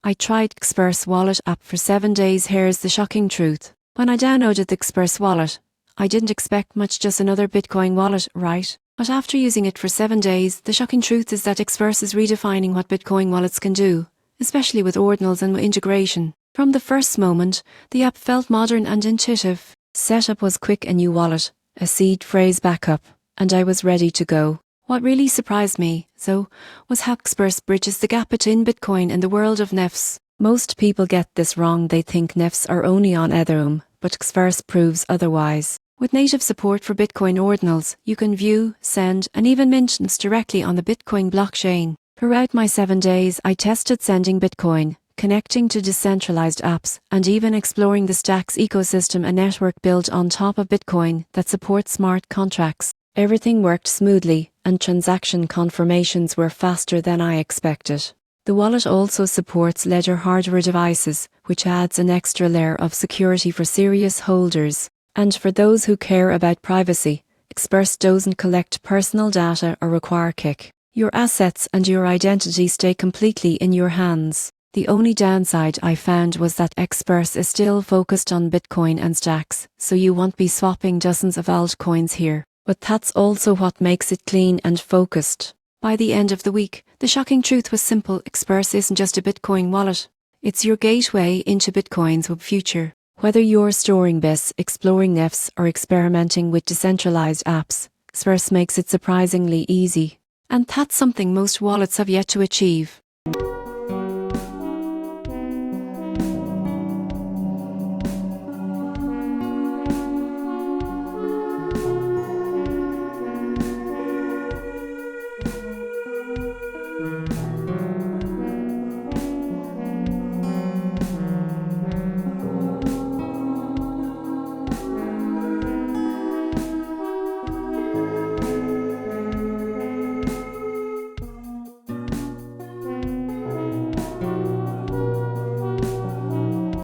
I tried Xverse wallet app for 7 days. Here's the shocking truth. When I downloaded the Xverse wallet, I didn't expect much, just another Bitcoin wallet, right? But after using it for 7 days, the shocking truth is that Xverse is redefining what Bitcoin wallets can do, especially with ordinals and integration. From the first moment, the app felt modern and intuitive. Setup was quick: a new wallet, a seed phrase backup, and I was ready to go. What really surprised me, though, was how Xverse bridges the gap between Bitcoin and the world of NFTs. Most people get this wrong. They think NFTs are only on Ethereum, but Xverse proves otherwise. With native support for Bitcoin ordinals, you can view, send, and even mint NFTs directly on the Bitcoin blockchain. Throughout my 7 days, I tested sending Bitcoin, connecting to decentralized apps, and even exploring the Stacks ecosystem, a network built on top of Bitcoin that supports smart contracts. Everything worked smoothly, and transaction confirmations were faster than I expected. The wallet also supports Ledger hardware devices, which adds an extra layer of security for serious holders. And for those who care about privacy, Xverse doesn't collect personal data or require KYC. Your assets and your identity stay completely in your hands. The only downside I found was that Xverse is still focused on Bitcoin and Stacks, so you won't be swapping dozens of altcoins here. But that's also what makes it clean and focused. By the end of the week, the shocking truth was simple: Xverse isn't just a Bitcoin wallet. It's your gateway into Bitcoin's future. Whether you're storing BIS, exploring NFTs, or experimenting with decentralized apps, Xverse makes it surprisingly easy. And that's something most wallets have yet to achieve.